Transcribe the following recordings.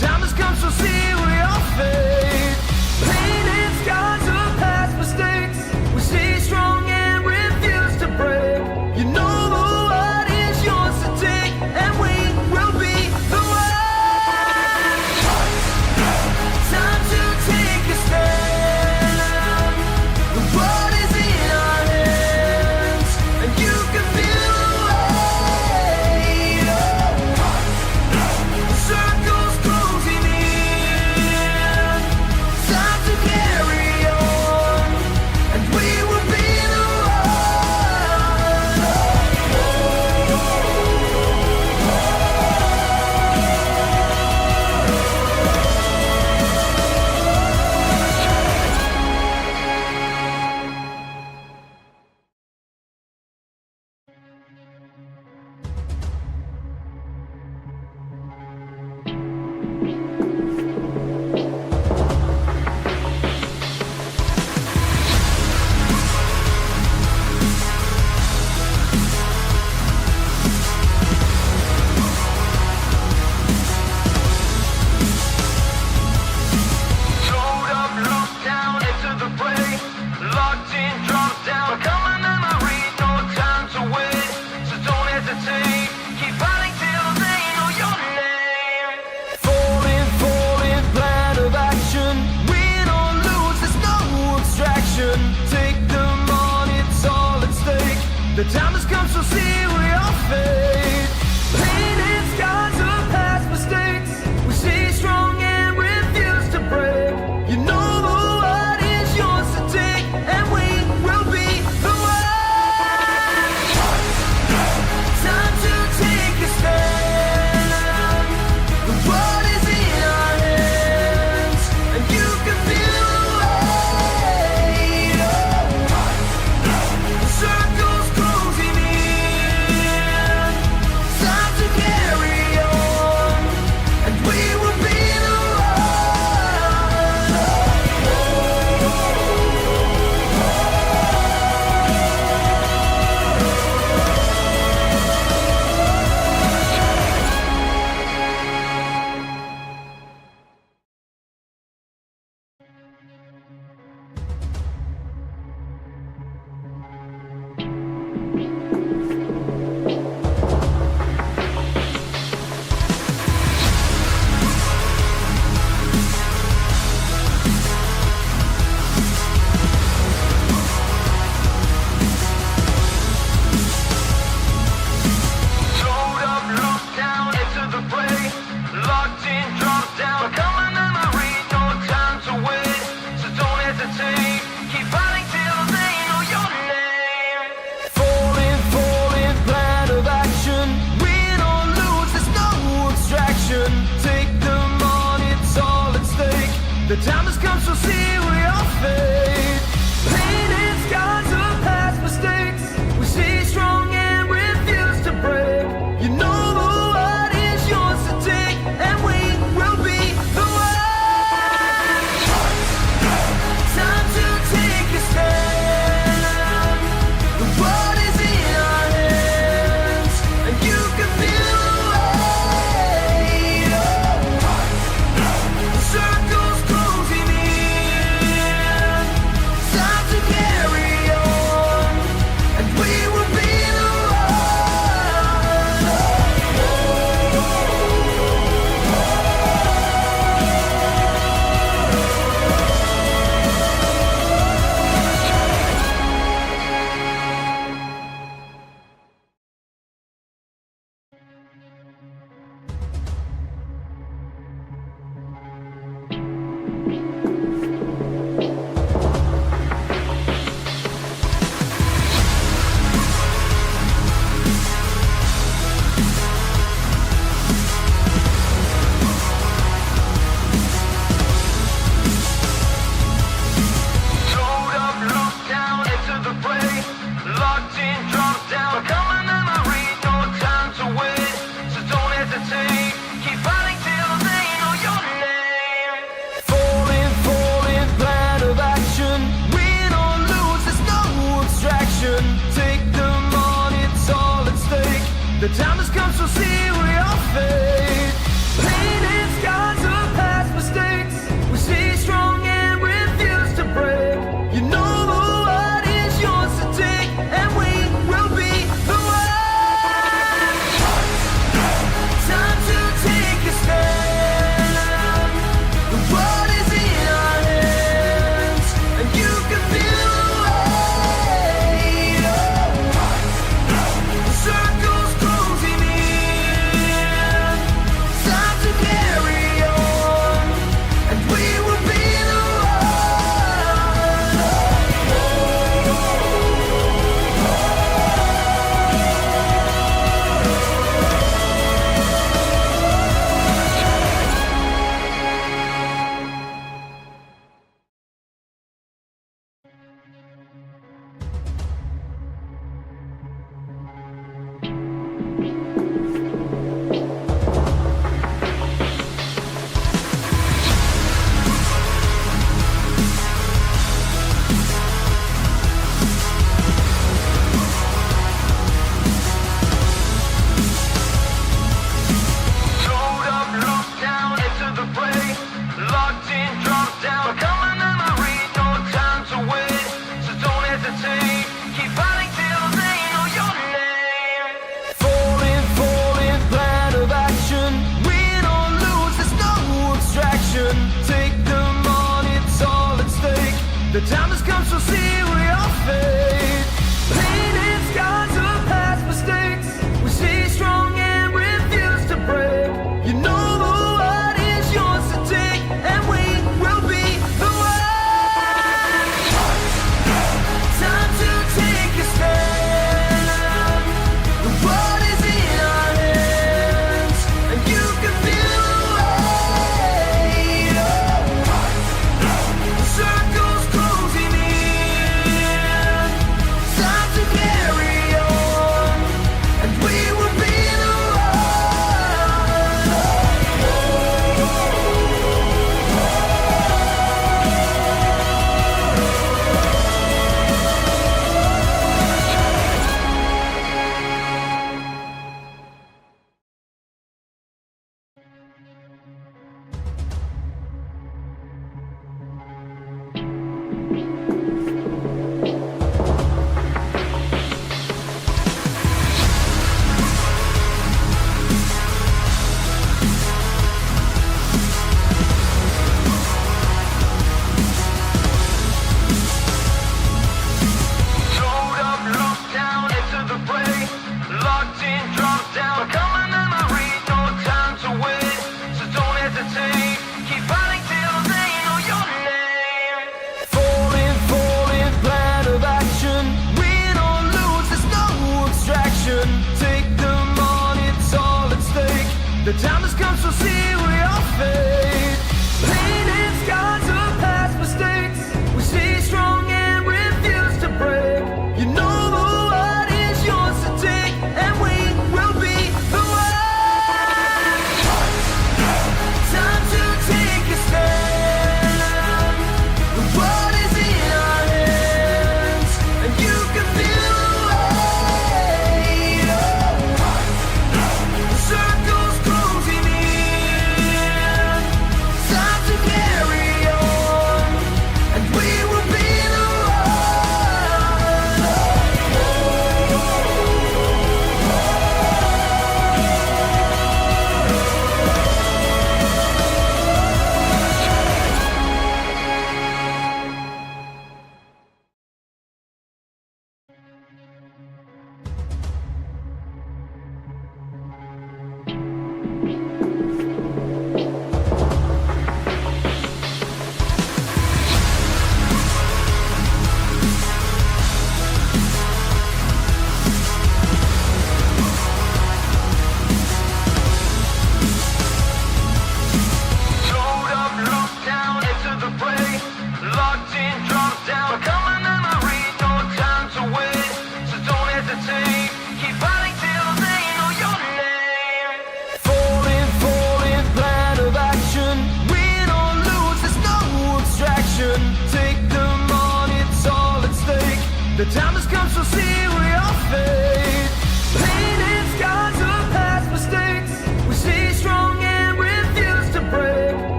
time has come, so see we are fate. Painted scars of past mistakes. We stay strong and refuse to break. You know the world is yours to take, and we will be the one. Time to take a stand. The world is in our hands, and you can feel the weight. Circles closing in. Time to carry on, and we will be the Showed up, looked down into the fray. Locked in, dropped down. Become a memory, no time to wait. So don't hesitate. Keep fighting till they know your name. Falling, falling, plan of action. Win or lose, there's no abstraction. Take them on, it's all at stake. The time has come, so see we are fate. Painted scars of past mistakes. We stay strong and refuse to break. You know the world is yours to take, and we will be the one. Time to take a stand. The world is in our hands, and you can feel the weight. Circles closing in. Time to carry on, and we will be the Showed up, looked down into the fray. Locked in, dropped down. Become a memory, no time to wait. So don't hesitate. Keep fighting till they know your name. Falling, falling, plan of action. Win or lose, there's no abstraction. Take them on, it's all at stake. The time has come, so see we are fate. Painted scars of past mistakes. We stay strong and refuse to break. You know the world is yours to take, and we will be the one. Time to take a stand. The world is in our hands, and you can feel the weight. Circles closing in. Time to carry on, and we will be the Showed up, looked down into the fray. Locked in, dropped down. Become a memory, no time to wait. So don't hesitate. Keep fighting till they know your name. Falling, falling, plan of action. Win or lose, there's no abstraction. Take them on, it's all at stake. The time has come, so see we are fate. Painted scars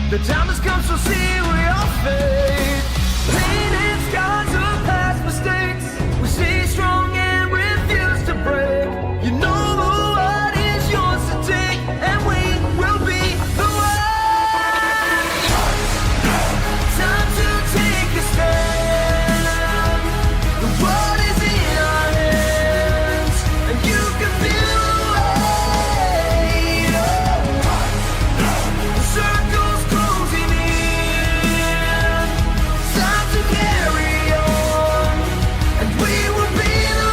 The time has come, so see your fate. Pain and scars of past mistakes. We stay strong and refuse to break. You know the world is yours to take, and we will be the one. Time to take a stand. The world is in our hands, and you can feel the weight. The circle's closing in. Time to carry on, and we will be the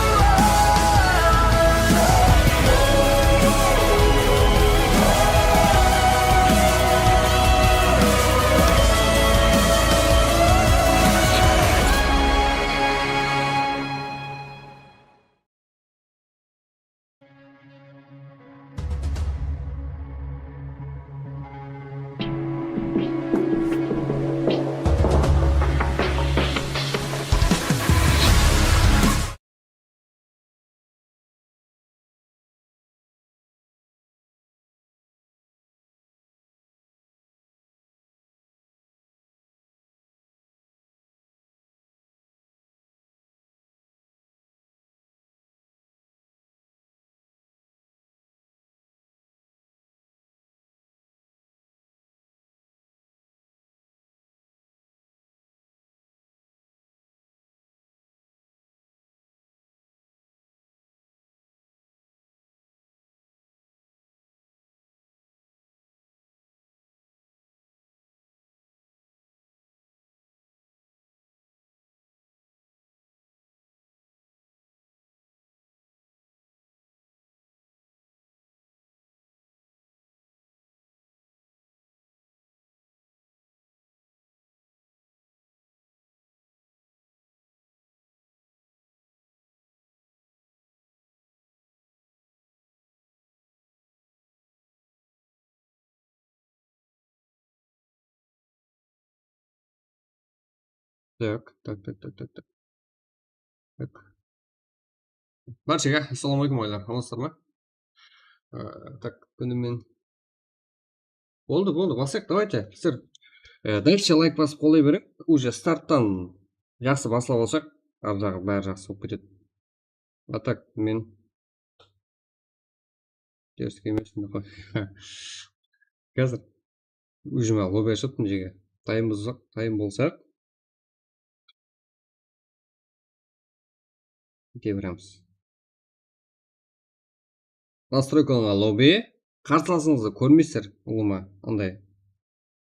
Так. Так. Баршаға ассалаумағалейкум ойлар, амансыздар ма? Так, күнімен болды, басайық, давайте. Сіздер дальше лайк басып қолдай берем. Уже старттан жақсы басылып алсақ, ар жағы бәрі жақсы болып кетеді. А так, мен теріске емеспін ғой. Қазір уже мен лобби ашыппын жерге. Тайым болсақ, кете береміз. Настройкаға лобби, қарсыласыңызды көрмейсіздер, ұлыма, андай.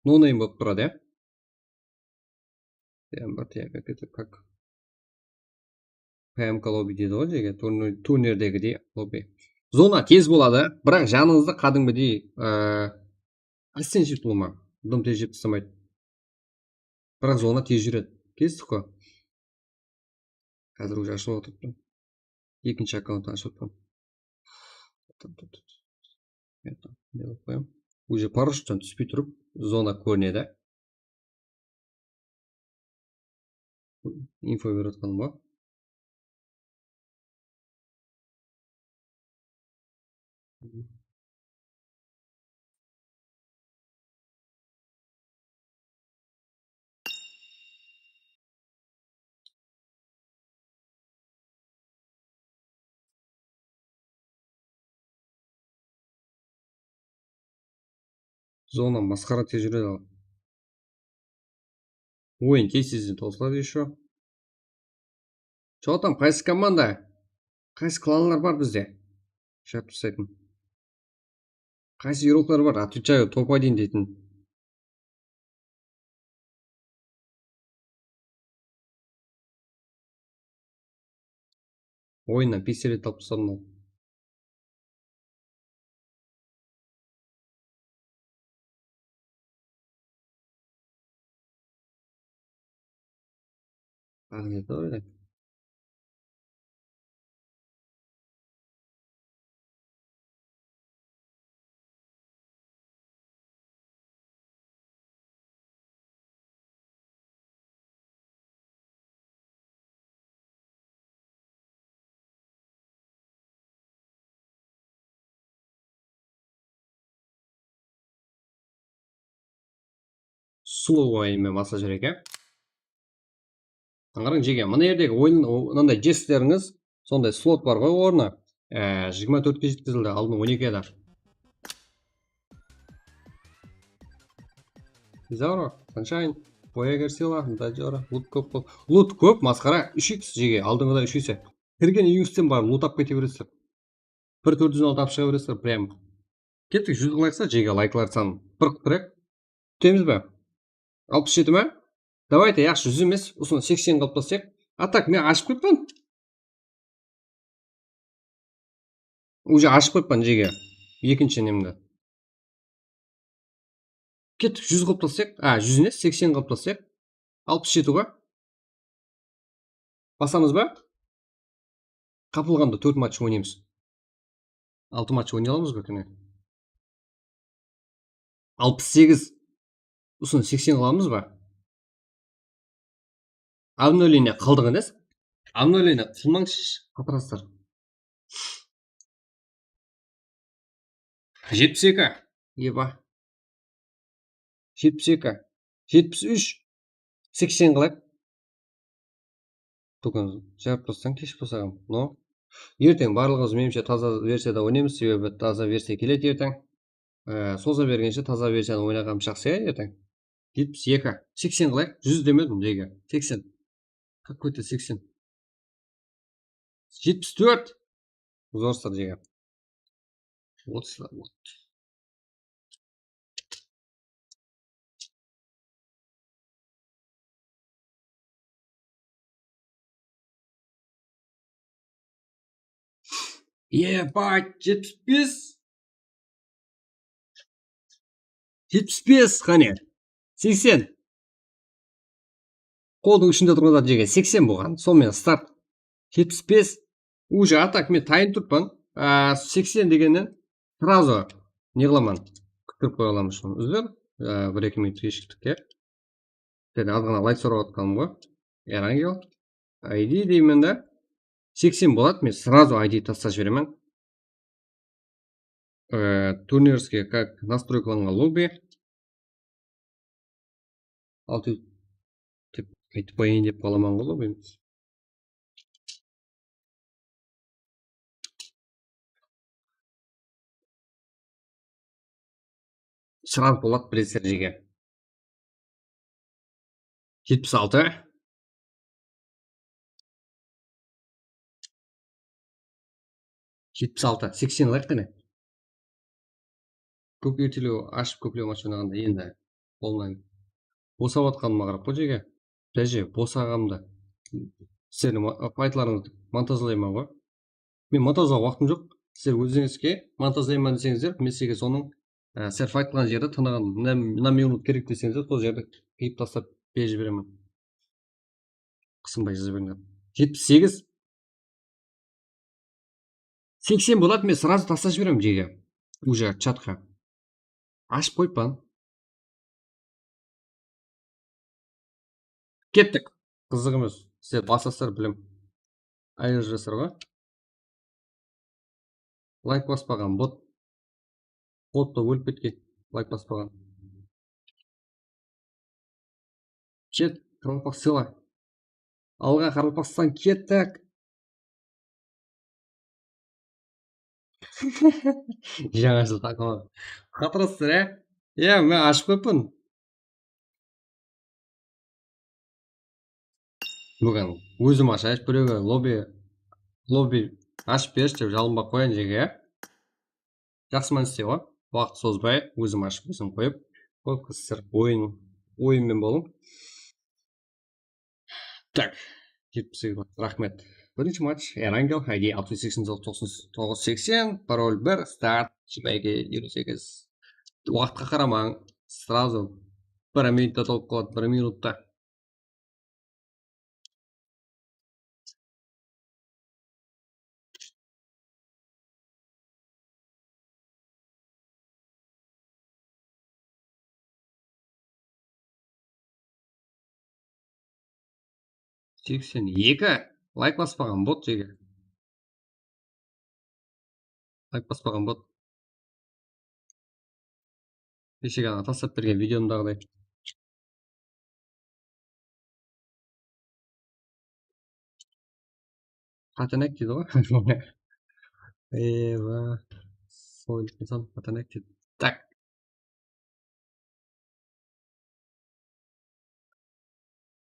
Ноунейм болып тұрады, как ПМК лобби дейді ғой жерге, турнирдегідей лобби. Зона тез болады, бірақ жаныңызды қадыңбыдей ассен жеп ұлыма, дым тез жеп тастамайды. Бірақ зона тез жүреді. Кестік қой. Қазір уже ашып отырмын. Екінші аккаунтты ашып отырмын. Уже парашюттен түспей тұрып, зона көрінеді. Инфо беріп отқаным ба? Зона масқара тез жүреді. Ойын тез-тезден тосылады еще. Что там, қайсы команда? Қайсы кланлар бар бізде? Шарт тастайтын. Қайсы игроклар бар? Отвечаю, топ-1 дейтін. Ойыннан пистолет алып тастадым ол. сұлу ойынмен бастап жіберейік, иә. Қараңыз жеке, мына жердегі ойын мынандай жестеріңіз, сондай слот бар ғой орны. 24-ке жеткізілді, алдын 12 еді. Заура, Sunshine, Voyager сила, Дажора, лут көп бол. Лут көп, масқара, 3x жеге, алдыңғыда 3 есе. Кірген үйіңізден барып лут ап кете бересіздер. 1-406 ап шыға бересіздер, прям. Кеттік, 100 лайкса, жеге лайклар санын 40 тұрек. Күтеміз бе? 67 ме? Давайте, яқшы 100 емес, ұсын 80 қылып тастайық. А так, мен ашып қойыппын. Уже ашып қойыппын жеге. Екінші немді. Кеттік, 100 қылып тастайық. 100 емес, 80 қылып тастайық. 67 ғой. Басамыз ба? Қапылғанда 4 матч ойнаймыз. 6 матч ойнай аламыз ба күні? 68. Ұсын 80 қыламыз ба? Обновление қалдық емес? Обновление қылмаңызшы, қатырасыздар. 72. Еба. 72. 73. 80 қылайық. Бүгін жарып тастан кеш болсағым. Но, ертең барлығымыз меніңше таза версияда ойнаймыз, себебі таза версия келеді ертең. Соза бергенше таза версияны ойнағанымыз жақсы, ертең. 72. 80 қылайық. 100 демедім жеге. 80. Какой-то 80. 74. Зорстар жеге. Вот. Ебать, 75. 75 қане. 80. Қолдың үшінде тұрғанда жеге 80 болған. Сонымен старт. 75. Уже атак мен тайын тұртпан. 80 дегеннен сразу не қыламан. Күттіріп қой аламын үшін. Үздер. 1-2 минут кешіктікке. Деді азғана лайк сұрап атқаным ғой. Ангел. ID деймін да. 80 болады. Мен сразу ID тастап жіберемін. Турнирский как настройкаланған лобби. Алты деп айтып қойын деп қаламан ғой лобби. Сразу болады білесіздер жеге. 76. 76. 80 лайк қане. Көп ертелеу ашып көплеу матч ойнағанда енді онлайн босап атқаныма қарап қой жеге. Даже босағамда сіздердің файтларыңызды монтажлаймын ғой. Мен монтажлауға уақытым жоқ. Сіздер өзіңізге монтажлаймын десеңіздер, мен сізге соның сіздер файтлаған жерді тыңдаған мына минут керек десеңіздер, сол жерді қиып тастап беріп жіберемін. Қысынбай жаза беріңдер. 78. 80 болады, мен сразу тастап жіберемін жеге. Уже чатқа. Ашып қойпан. Кеттік. Қызық емес. Сіздер басасыздар білім. Айыр жасар ғой. Лайк баспаған бот. Ботта өліп кеткен. Лайк баспаған. Кет. Қарақалпақ сыйла. Алға Қарақалпақстан кеттік. Жаңа жыл тақымы. Қатырасыздар, мен ашып қойпын. Бүгін өзім ашайын, біреуге лобби ашып берші деп жалынбақ қоян жеге. Жақсыман істей ғой. Уақыт созбай, өзім ашып өзім қойып. Сіздер ойынмен болың. Так, 78. Рахмет. Бірінші матч, Ангел, ID 689-80, пароль 1, старт, шыбайге 28. Уақытқа қарамаң, сразу 1 минутта толып қалады, 1 минутта. Сексен екі. Лайк баспаған бот жеге. Лайк баспаған бот. Кешегі ана тастап берген видеомдағыдай. Patanak дейді ғой. Soil insan patanak дейді. Так.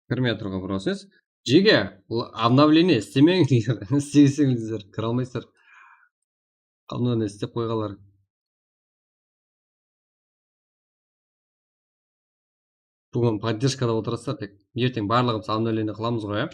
Кірмей тұрған процесс. Жеге, обновление істемеңіздер. Істесеңіздер, кіре алмайсыздар. Обновление істеп қойғалар. Бүгін поддержкада отырасыздар тек. Ертең барлығымыз обновление қыламыз ғой, ә?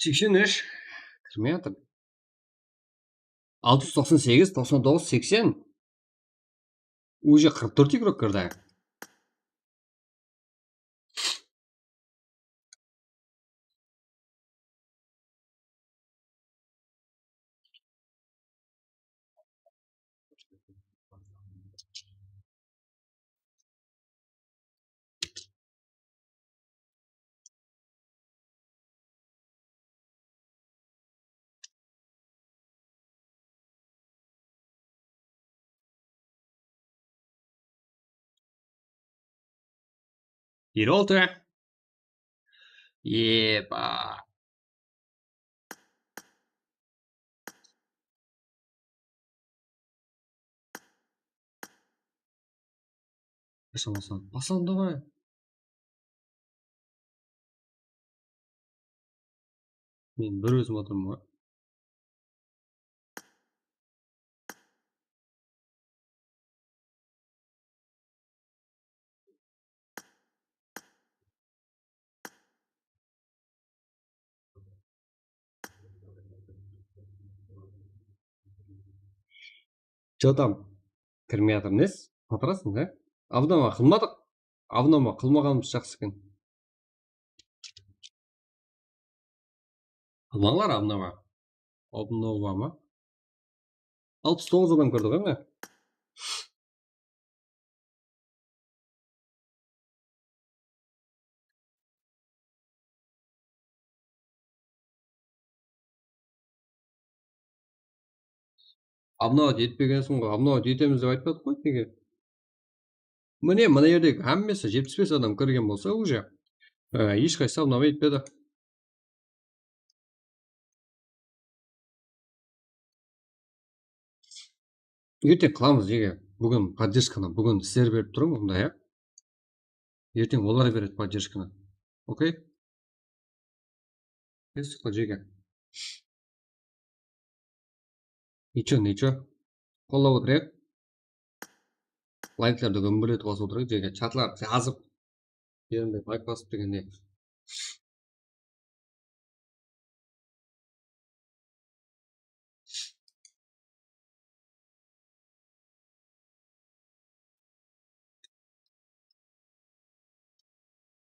Сексен үш. Кірмей жатыр. 698, 99, 80. Уже 44 игрок кірді. Еролты. Еба. Басам давай. Мен бір өзім отырмын ғой. Че там? Кірмей жатыр. Нес? Отырасың, да? Авнома қылмадық. Авнома қылмағанымыз жақсы екен. Қылмаңдар авнома. Обнова ма? 69 адам кірді ғой мә? Обнова етпегенсің ғой. Обнова етеміз деп айтпадық қой неге? Міне жердегі әммесі 75 адам кірген болса уже. Ешқайсысы обнова етпеді. Ертең қыламыз неге? Бүгін поддержканы, бүгін сіздер беріп тұрмын онда, я? Ертең олар береді поддержканы. Окей? Естіқ жеге. Ничего. Қолдап отырайық. Лайкларды көмбіретіп басып отырайық жеге. Чатлар жазып. Ерінде лайк басып дегенде.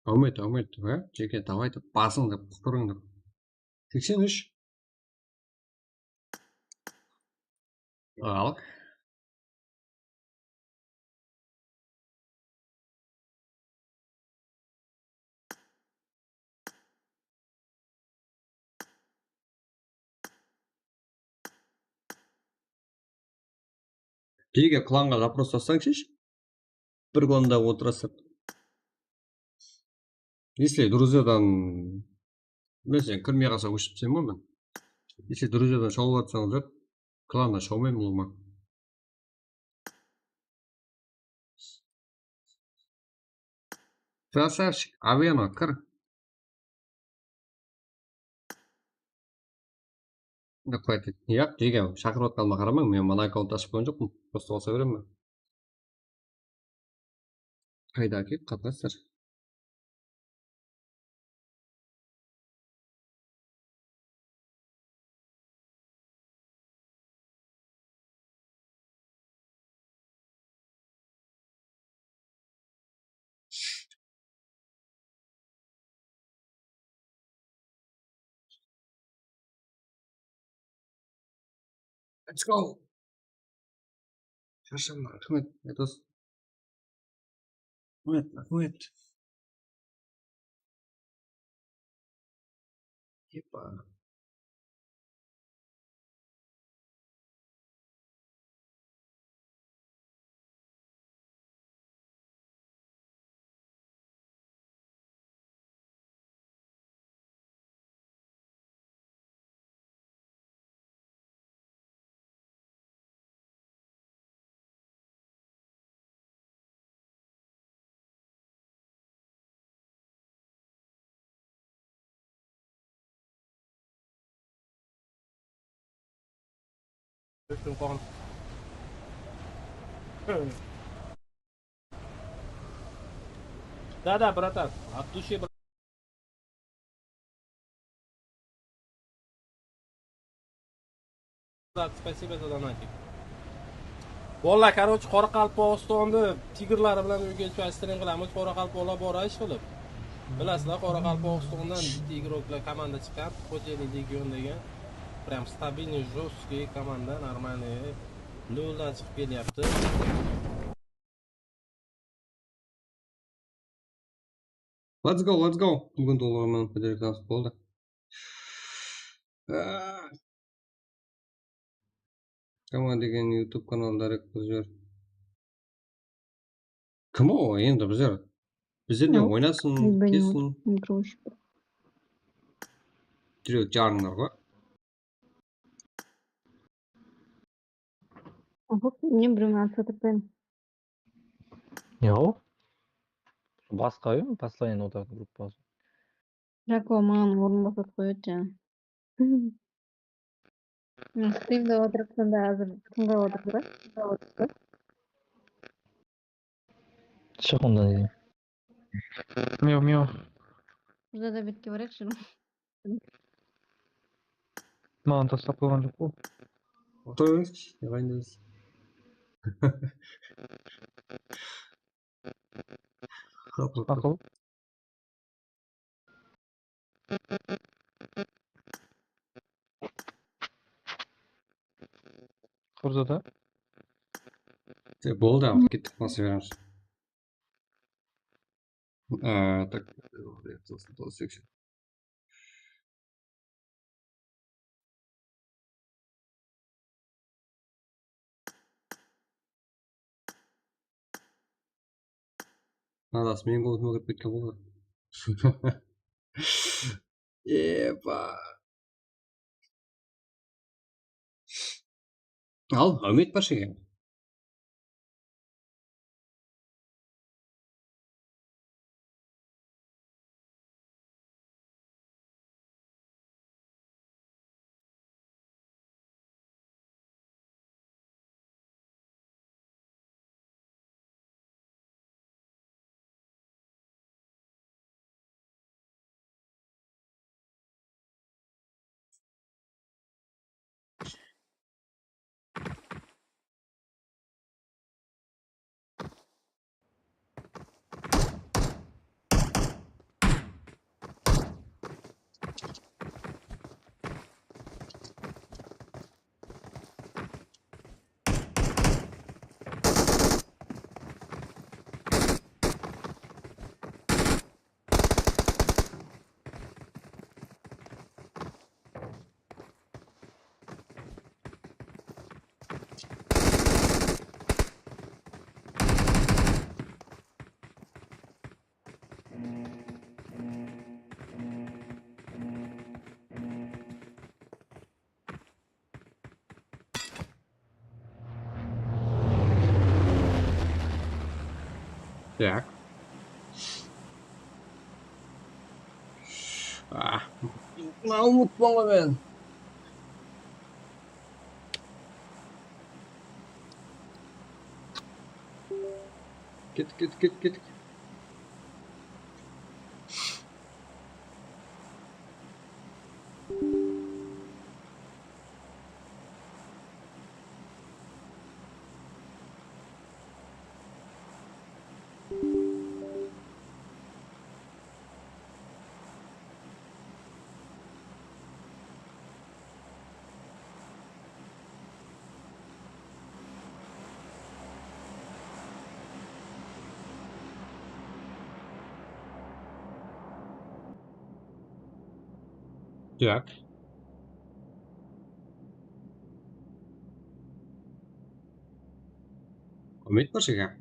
Алмайды, ә? Жеке, давайте басың деп құтырыңдар. 83. Ал. Жеге кланға запрос жазсаңшы. Бір кланда отырасың. Если друзьядан mesela кірмей қалса өшіп тастаймын ғой мен. Если друзьядан шауып жатсаңыздар, кланда шаумаймын ол ма. Красавчик, авено, кір. Хватит. Я жеге шақырып отқаныма қарамаң, мен мына аккаунт ашып қойған жоқпын. Просто қоса беремін. Қайда әкеп қатырасыздар? Let's go. Şaşırma. Rahmet. Etos. Rahmet. Yepa. Да, братан, от души, брат, спасибо за донатик. Vallahi короче, Qoraqalpaqstonni tigrlari bilan o'rganishga stream qilamiz. Qoraqalpoqlar bor ish qilib. Bilasizlar, Qoraqalpaqstondan bitta игрокlar komanda chiqqan, xo'jaylik legion degan. Прям стабильный, жесткий komanda, нормальный. Noldan chiqib kelyapti. Let's go, let's go. Bugun to'g'riman federatsiyasi bo'ldi. Komanda degan YouTube kanallari bizlar. Kim o endi bizlar? Bizlar o'ynasin, kelsin. Direkt jarnlarga. Мне брюман сатырпен. Yo'q. Boshqa-yu, постоянно o'tiradi gruppasi. Ракоман o'rinbosar qo'yadi. Steam'da o'tiribsanda hozir kimga o'tiribdi? Chiq undan deydi. Miyo. Bizda da bitga borak shuni. Mana tashlab qo'ygan jo'q-ku. O'tiring, yig'aymiz. Aql. Qurzada. Bo'ldi, ketdik, bosaveramiz. Так, section. Надо менің голосыма кіріп кеткен ғой. Епа. Al, Ümit başlayalım. Tak. Mau mutlu ben. Git. Так. Umid boshqa.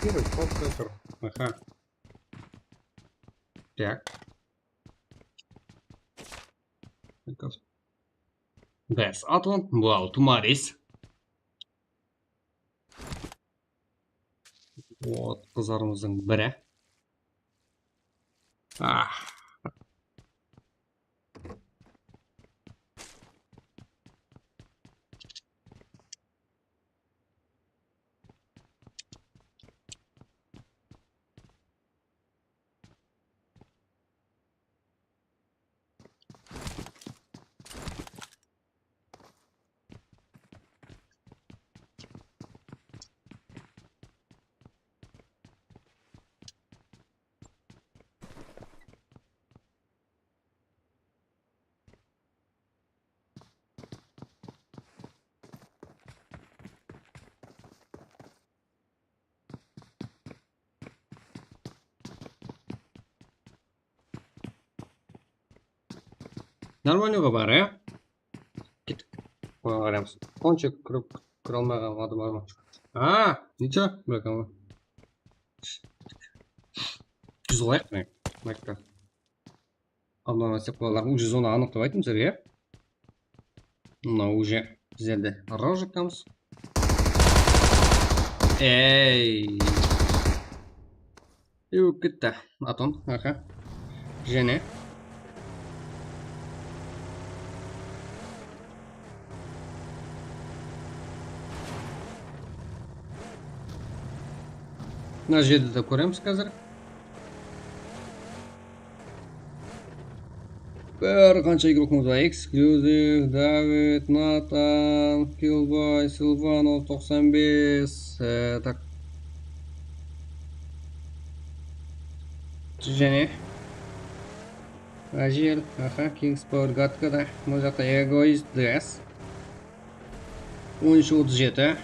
Первый компьютер. Ага. Так. Без Атлант, вау, тумарис. Вот, қызарымыздың бірі. Нормальныйға бар, Кеттік. Қараймыз. Қанша кіре алмаған адам бар ма? Ничего, бірақ ама. Жүз қояйық міне. Майкта. Алдынан істеп қоялар. Уже зона анықтап айттым сіздерге. Мына уже біздерде рожықтамыз. Ей. Еуіп кетті. Атон, аха. Және. Мына жерді де көреміз қазір. Бір қанша игрокымыз бар. Эксклюзив, Давид, Натан, Килбой, Силванов, 95. Так. Және. Ажел, аха, Кингспор, Гаткада. Бұл жақта эгоист, ДС. 13-37.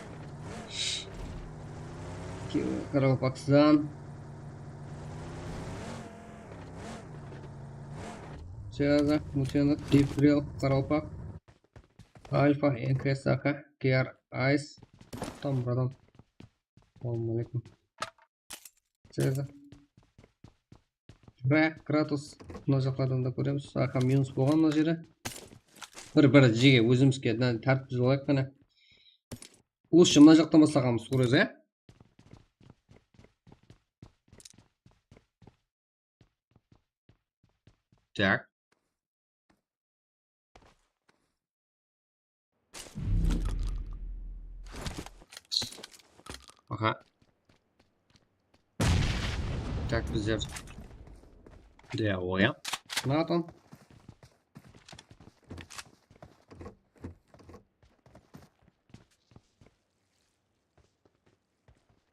Qaraqalpaqstan. Сяза, Мутенок, Диприл, Qaraqalpaq. Альфа, НКС, аха, Кер, Айс. Там, братан. Салам алейкум. Сяза. Прак, Кратус. Мына жақтардан да көреміз. Аха, минус болған мына жері. Бір жеге өзімізге тәртіп жүз олайық қана. Осы мына жақтан бастағанбыз көресіз, Так. Ага. Так, біздер. Де оя. Натан.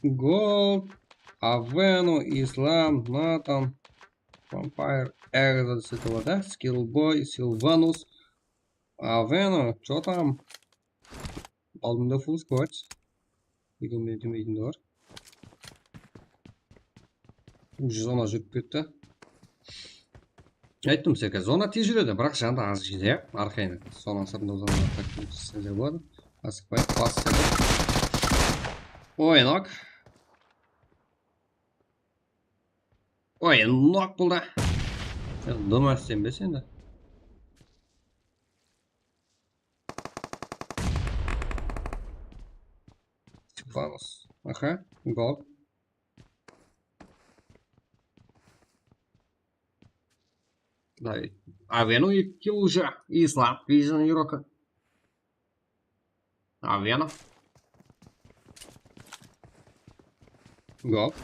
Гол. Авену, Ислам, Натан. Vampire Exodus этого, да? Skillboy, Sylvanus. Авену, что там? Алдында full squad. Демейтін бар. Уже зона жүріп кетті. Айттым сізге, зона тез жүреді, бірақ жанды аз жейді, арқайны. Соның сырында зона тактик жасаңыздар болады. Асықпай, пас істеді. Ойнақ. Ойнақ болды. Сен думаешь, сен бе сенді? Silvanus. Ага, гол. Daí. Tá vendo que o já isso lá, fiz no Iroca. Tá vendo? Gol.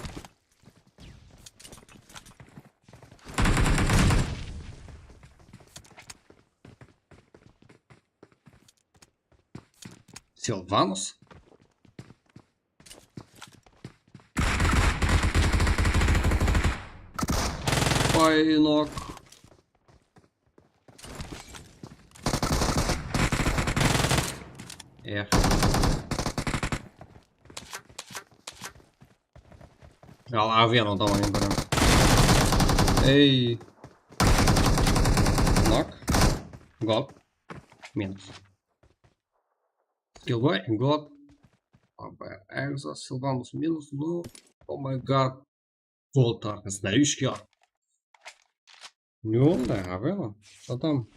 Silvanus. Поинок. Эх. А вену давай не берем. Эй. Нок. Гол. Минус. Скиллбой. Гол. Экзо. Силванус минус. Ну. О май гад. Гол так. Знаешь я. Ну да, а вену. Что там?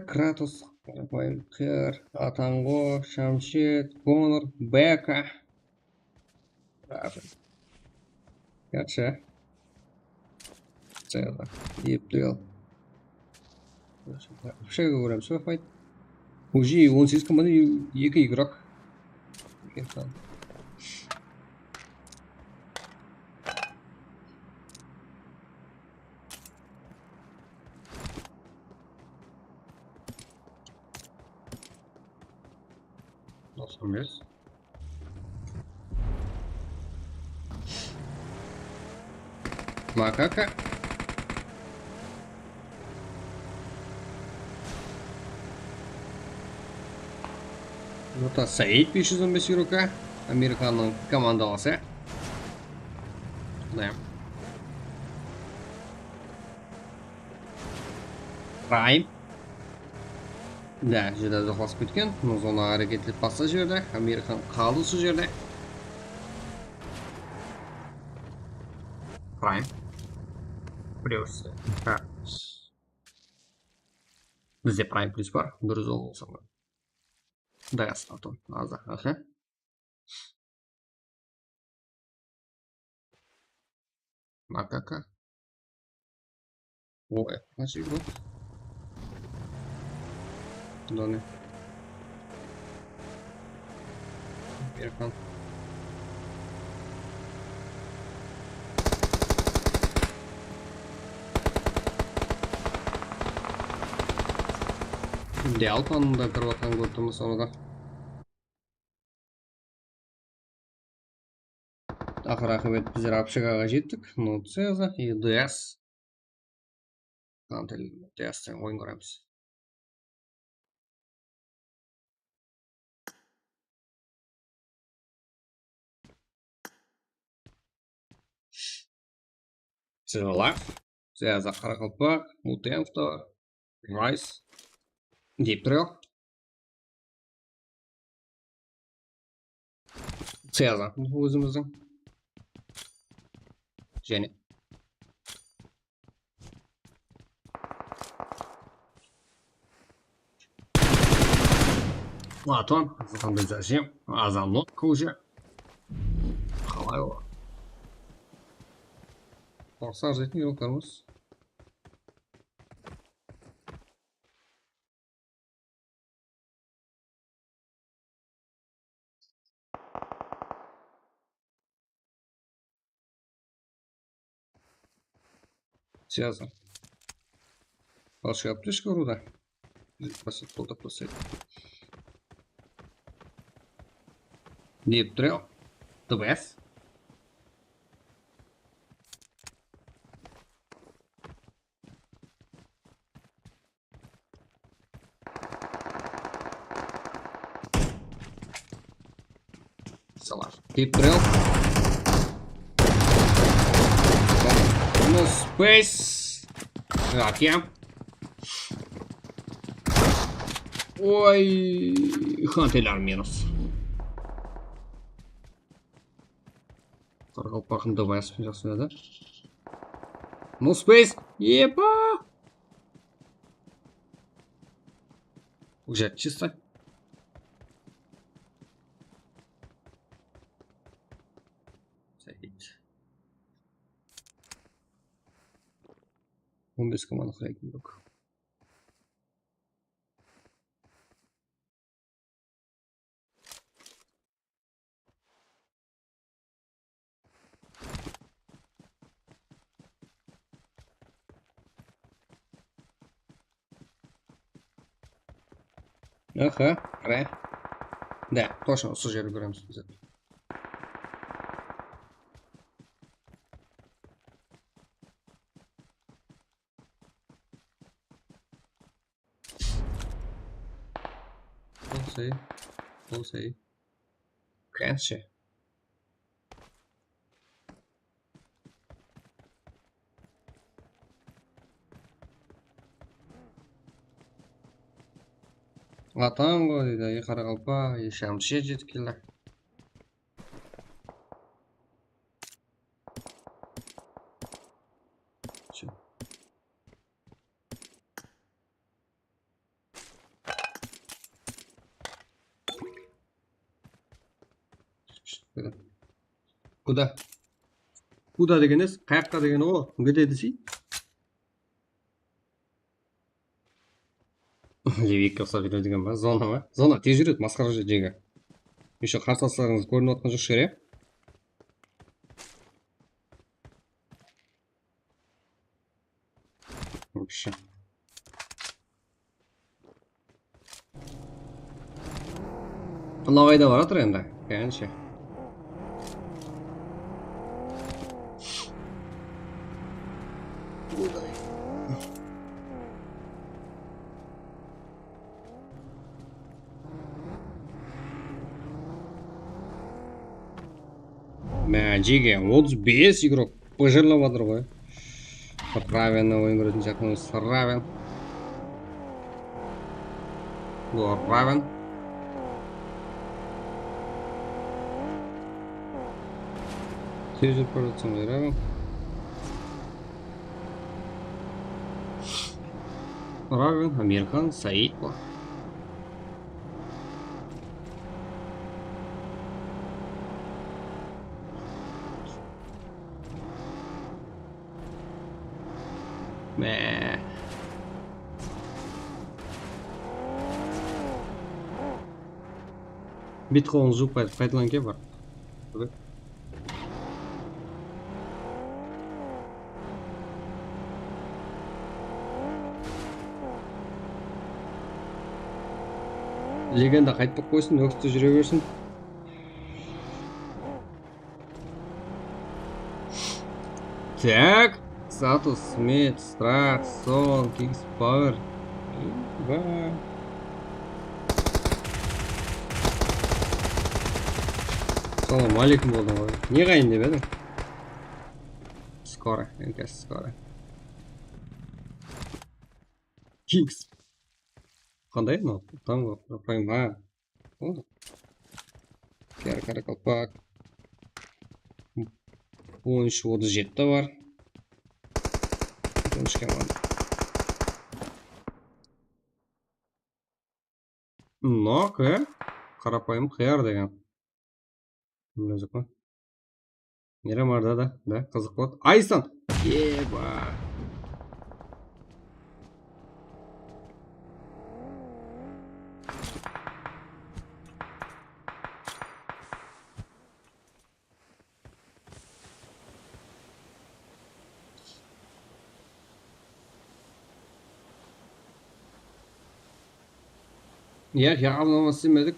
Кратус, Байкер, Атанго, Шамшет, Конор, Бека. Gerçi. Цела. Ептел. Bir şey görüyorum. Sonra fight. Uji 18 команды 2 игрок. Dostum biz. Макака. Вот а Саид пишет за Мессирука. Американский командовался. Да. Prime. Да, жерде жоқласып кеткен. Зона әрекетлеп басса жерде. Американ қалды осы жерде. Prime. Плюс. Бізде Prime плюс бар. Дұрыс ол болса ғой. Да, статун. Аза. Аха. Макака. Ой, значит вот. Да не. Американ. Ideal planında kırvatan kurtulmuş sonra da. Ақыры ақыбет біздер апшығаға жеттік. Ну, Цеза и ДС. Қантел ДС-тен ойын көреміз. Цеза. Цеза Қарақалпақ. Мутенфтор. Райс. Деп тұрық. Цеза. Өзіміздің. Және. Атон. Қандай зәсем. Азанлық көже. Қалай ола. Орса арзетін ерілтарымыз. Связан. Большая аптечка руда. Спасибо, кто-то посадит. Deep trail. The west. Салаш. Deep trail. No space. Aqui. Ой, хантелер минус. Qaraqalpaqstan давай спрятался, да? No space. Епа. Уже чисто. Садить. 15 команд храйкин yok. Ага, ре. Да, точно, осы жерді көреміз біз. Ол сей. Кәнші. Атаң ғой дейді, Қарақалпақ, шамшы жетіп келді. Куда? Куда дегеніз? Қаяққа дегені ғой? Где десей? Левикке ұқсап жүреді деген ба? Зона ма? Зона тез жүреді, масқара жегі. Еще қарсыластарыңыз көрініп отқан жоқ шығар, иә? Вообще. Мынау қайда баратыр енді? Кәнше. Мәжеге 35 игрок пожырлап жатыр ғой. Равен ойын көретін жақынымыз Равен. Бұл Равен. Тез жүріп бара жатсың ғой, Равен. Равен, американ, Саид бұл. Бит қолын жуып қайтылан ке бар. Легенда қайтпақ қойсын, өкісті жүре берсін. Так, статус, мед, страх, сон, кикс, пауэр. Салам алейкум болдың ғой. Не қайын деп едің? Скоро, энкес, скоро. Кикс. Қандай, но? Танго, пойма. Қарақалпақ. Бойынша 37 бар. Но, ке? Қарапайым қияр деген. Музыка. Нері марда да, қызық болады. Айсан! Еба! Явно істемедік.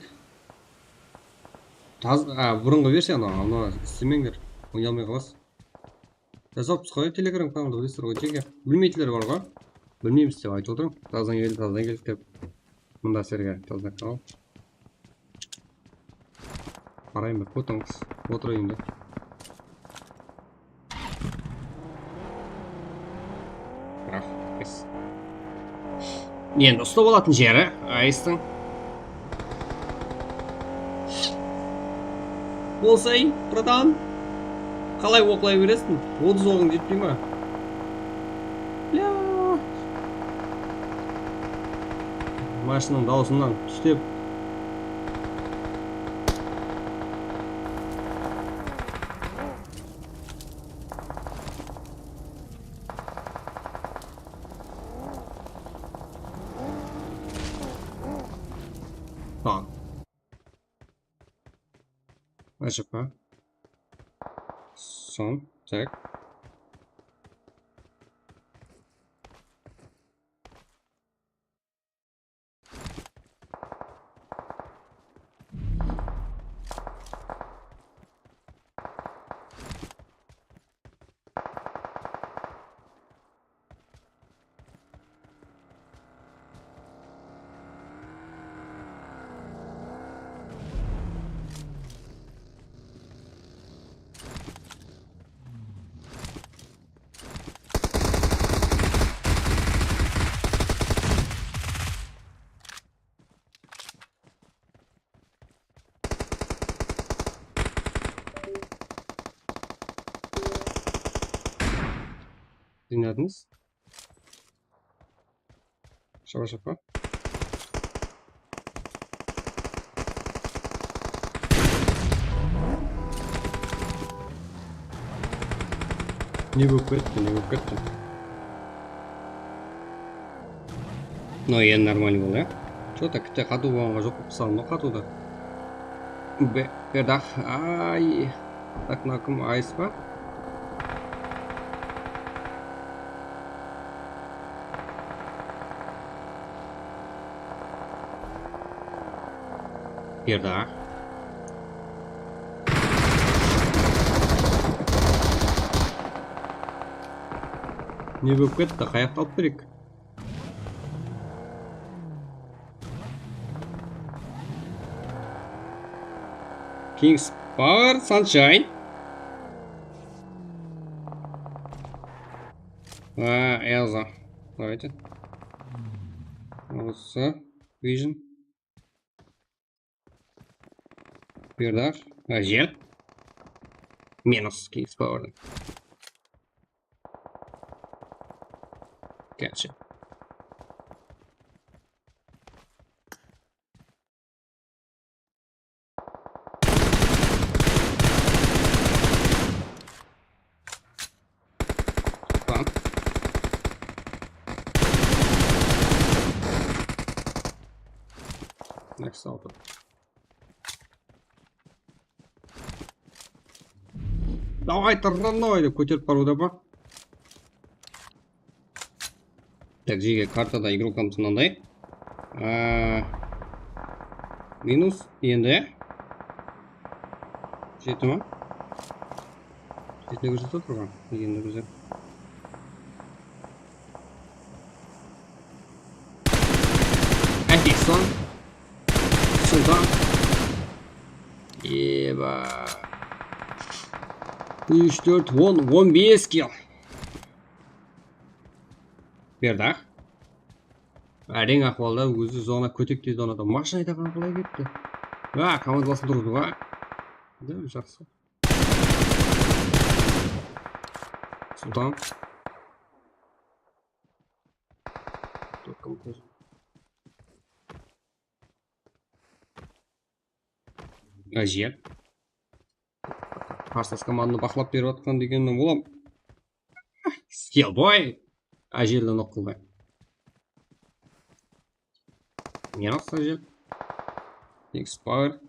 Бұрынғы версия ана істемеңдер. Ойнай алмай қаласыз. Жазаппыз қой, телеграм каналда білесіздер ғой, теге. Білмейтіндер бар ғой. Білмейміз деп айтып отырмын. Таздан келдік деп. Мұнда серге таздан канал. Қарайын бек, отырыңыз. Отырайын деп. Енді ұстап алатын жері, айыстың. Болсай, братан. Қалай оқылай бересің? 30 оғың жетпей ма? Ля. Машинаның даусынан түстеп. Так. Acaba. Son. Так. Dinlediniz. Şapa. Не выпытка. Ну, я нормально был, да? Что так, ты ходу вам жопу писал, но ходу да. Бердах, ай. Так, на ком айс ба? Бердах. Не болып кетті, қаяққа алып берейік. King's Power Sunshine. Элза. Давайте. Осы. Vision. Бердақ. Жел. Минус King's Power. Gotcha. Bump. Next auto. Давай, торной деп көтеріп баруда ба? Так, жеге картада игрок қамтынандай. Минус енді. Жеті ма? Жетіне көрсетіп тұрған. Енді güzel. Әкексон. Сұлтан. Еба. 3, 4, 10, 15 килл. Бердақ. Әрең ақуалда өзі зона көтекте зонада машина айдаған қалай кетті. Командаласын тұрды ға. Да, жақсы. Сұлтан. Жел. Қарсылас команданы бақылап беріп атқан дегеннен болам. Скиллбой. Желден оқылды. Минус жел. King's Power.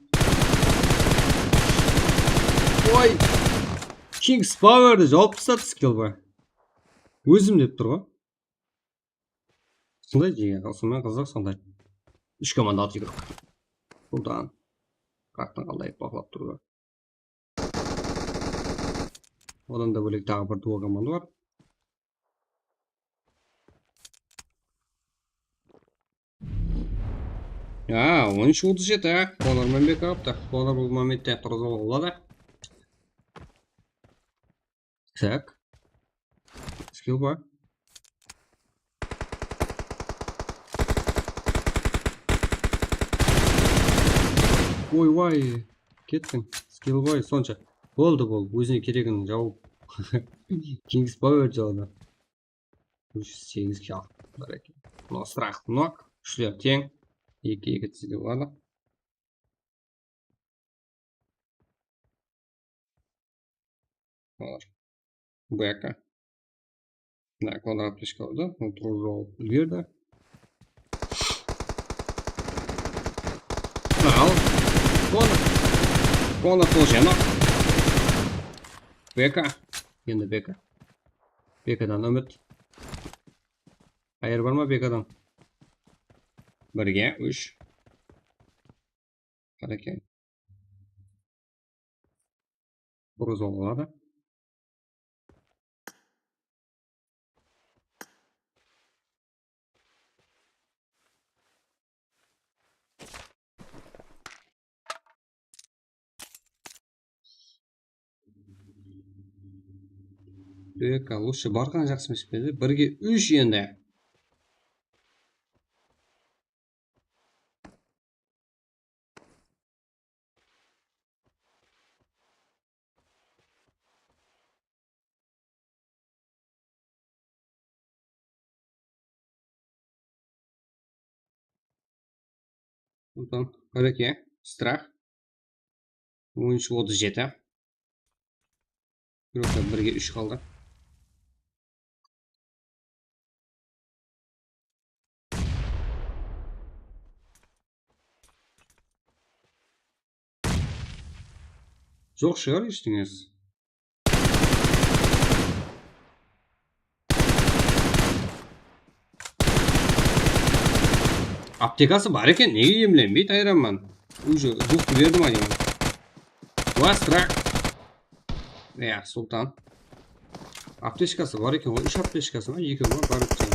Ой! King's Power'ды жауып тастады скиллбой. Өзім деп тұр ғой. Сондай деген, сонымен қызық сондай. 3 команда алып игрок. Бұлдан. Практан қалай бақылап тұрды. Одан да бөлек тағы бір дуа команда бар. Он шулды жеті, Конормен бекап, так, Конор бұл моментте тұрғызуға болады. Так. Скилл бар. Ой, кеттің. Скилл бар, сонша. Болды бол, өзіне керегін жауып. King's Power жауды. 8 килл. Бареке. Но страх нок. Үшлер тең. 2 тізілі барлық. БК. Да, квадрат пешка oldu. Kontrol rol girdi. Al. Kona poljeno. BK. Endi BK. BK'dan umid. Xayr bormi BK'dan? 1ga 3. Harakat. Buruz oladi. BK лучше bargan жақсы емес пе? 1ga 3 endi. Buradan hareket, strah. Oyuncu 37. Yoksa 1'ge 3 kaldı. Çok шығар ештеңес. Аптекасы бар екен, неге емленбейді айранман? Уже дұқты берді ма деймін. Страх. Сұлтан. Аптешкасы бар екен, 3 аптешкасы ма, 2 ма бар екен.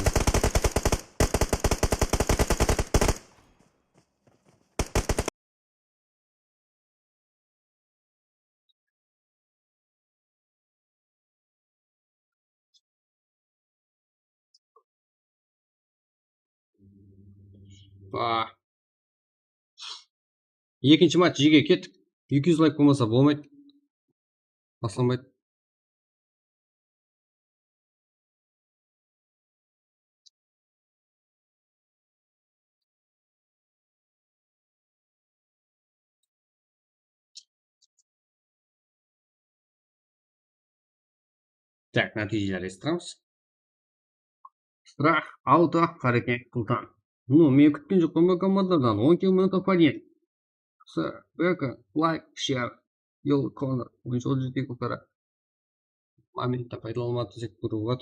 Екінші матч жеге кеттік. 200 лайк болмаса болмайды. Басылмайды. Так, нәтижелер естірамыз. Страх, ауто, қареке, құлтан. Ну, мен күткен жоқ қойма командадан 10 км паден. БК, лайк, шер, ел, конор. Ойыншы ол жердегі құлтара. Моментті пайдаланмады десек бұд.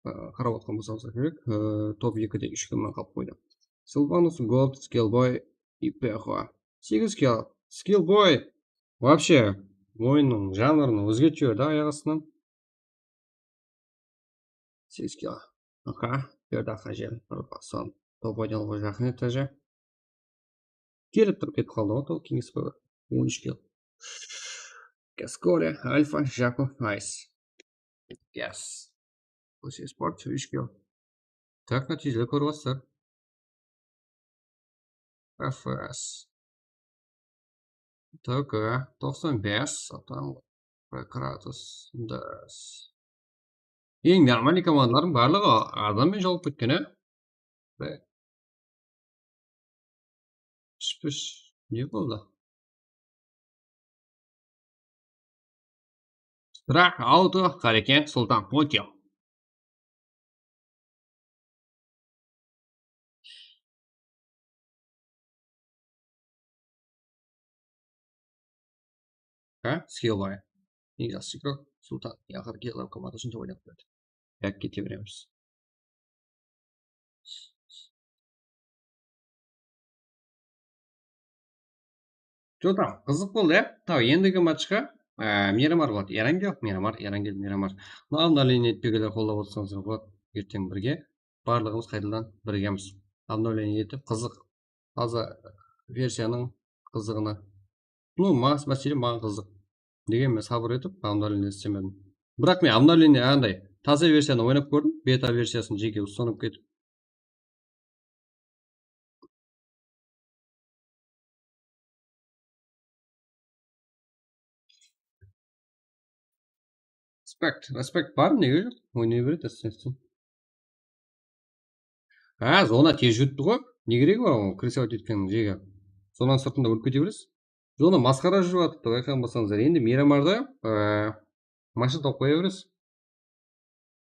Қарап отқан болсаңыздар керек. Топ 2-де 3 кіммен қалып қойды. Силванус, Голд, Скиллбой и Пехо. 8 килл. Скиллбой. Вообще, ойынның жанрын өзгертуі да аяғысынан. 8 килл. Аха, берді қажен. Qaraqalpaqstan топ ойналға жақын етажы. Келіп тұрып кетіп қалды ғой, ол кеңес бөлі. 13 килл. Каскоре, Альфа, Жако, Айс. Yes. Осы спорт 3 килл. Так, нәтижелі көріп ФС. ТК 95. Атам Кратос. Дәріс. Ең нормальный командалардың барлығы адаммен жауып кеткен, Шпіш. Не болды? Страх, ауто, қареке, сұлтан, потел. Скиллбой. Ең жақсы игрок, сұлтан. Яғыр келіп команда үшін ойнап берді. Як кете береміз. Что там? Қызық болды, Тау, ендігі матчқа Мирамар болады. Ерангел, Мирамар. Обновление етпегелер қолдап отырсаңыздар болады. Ертең бірге. Барлығымыз қайтадан біргеміз. Обновление етіп, қызық. Таза версияның қызығына. Ну, мәселе маған қызық. Деген мен сабыр етіп, обновление істемедім. Бірақ мен обновление андай таза версияны ойнап көрдім. Бета версиясын жеке ұстанып кетіп. Респект бар, неге жоқ? Ойнай береді, әстен. Зона тез жүтті ғой. не керегі бар ол красивать еткен жеге. Сонан сыртында өліп кете бересіз. Жона масқара жүріп жатыпты, байқаған болсаңыздар. Енді Мирамарда машина тауып қоя бересіз.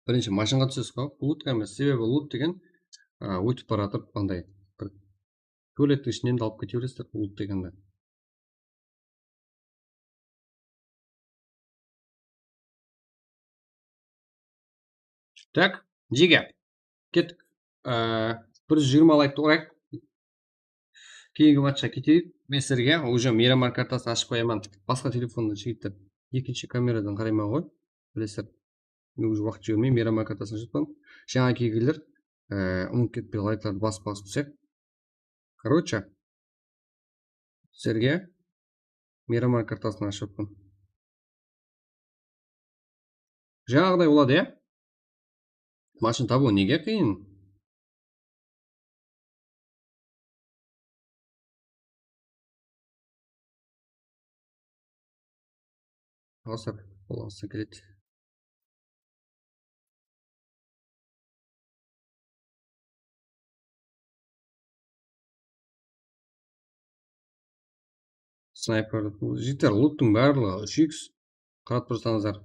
Бірінші машинаға түсесіз ғой. Лут емес, себебі лут деген өтіп бара жатып андай бір туалеттің ішінен де алып кете бересіздер лут дегенді. Так, жеге. Кеттік. 120 лайкты ұрайық. Кейінгі матчқа кетейік. Мен сіздерге уже Мирамар картасын ашып қоямын. Басқа телефондан жігіттер екінші камерадан қараймай ғой. Білесіздер. Мен уже уақыт жібермей Мирамар картасын ашып. Жаңа келгендер ұмытып кетпей лайктарды басып түсек. Короче, сіздерге Мирамар картасын ашып. Жаңағыдай болады, иә? Машина табу неге қиын? Алсақ, болғансы келеді. Снайпер. Жігіттер, луттың барлығы 3x. Қарап тұрсаңыздар.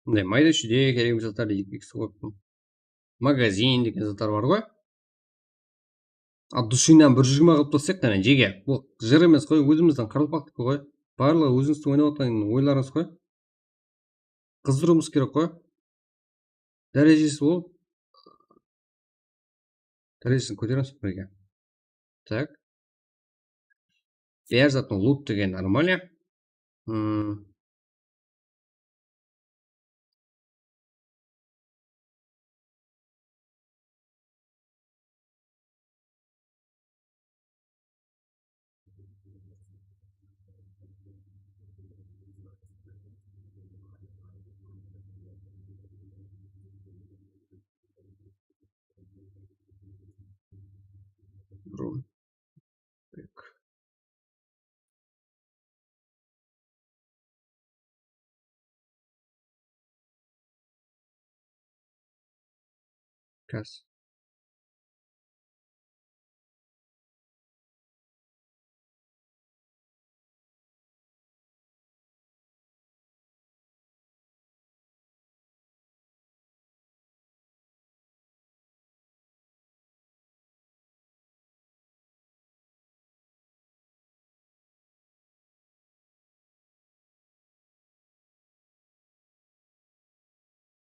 Майда шүйде керек заттар 2x қойыппын. Магазин деген заттар бар ғой. Душинан 120 қылып тастайық қана жеге. Бұл жыр емес қой, өзіміздің Қарақалпақтікі ғой. Барлығы өзіңіздің ойнап отырған ойларыңыз қой. Қыздыруымыз керек қой. Дәрежесі ол. Дәрежесін көтереміз бірге. Так. Бәр затын лут деген нормально. Кәс.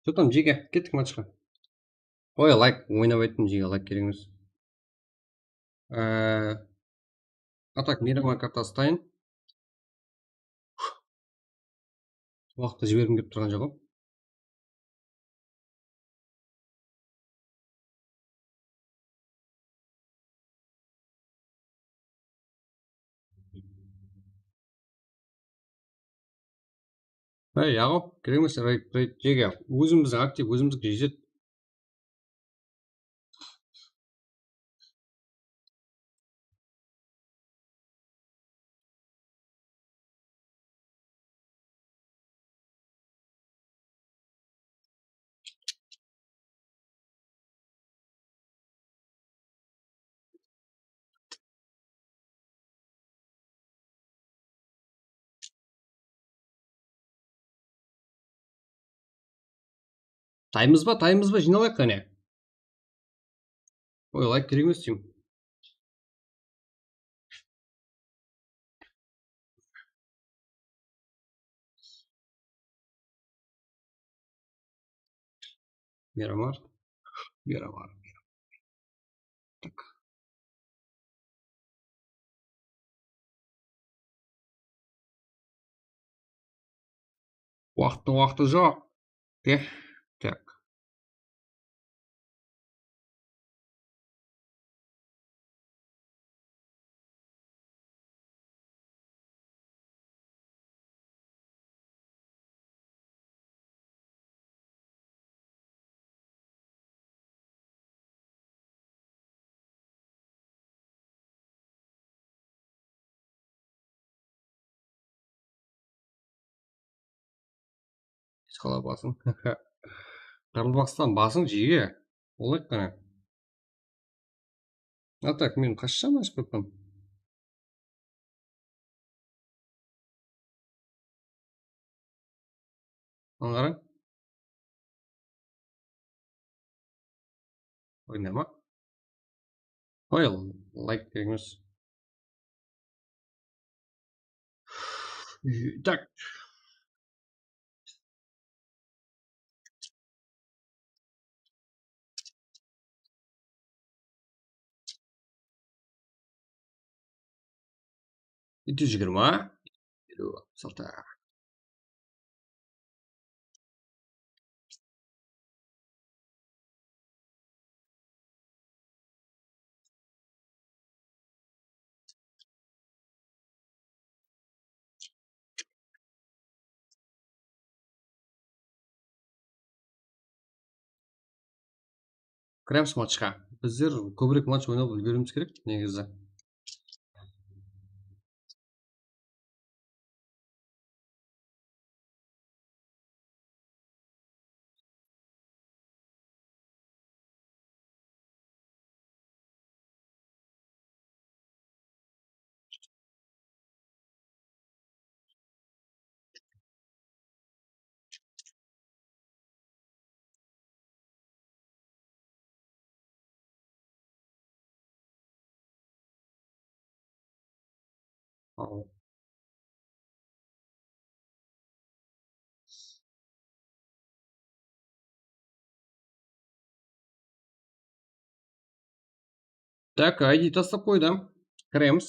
Что там, жеге? Кеттік матчқа. Ой, лайк. Ойнап айттым жеге, лайк керек емес. Атак Мирамар картасы дайын. Уақытты жібергім келіп тұрған жоқ. Яғо, керек емес, жеге. Өзіміздің актив, өзіміздікі жетеді. Таймыз ба, жиналайық қане. Ой, лайк керек емес деймін. Мирамар. Так. Уақыты жоқ. Так. Қала басың. Qaraqalpaqstan басың жиге. Олай қана. А так, мен қашан ашып қойған. Аңғарың? Ойнама. Ой, лайк беріңіз. Так. Itu 20. Itu salta. Кіреміз матчқа. Біздер көбірек матч ойнап үлгеруіміз керек, негізі. Ал. Так, ID тастап қойдым. Кіреміз.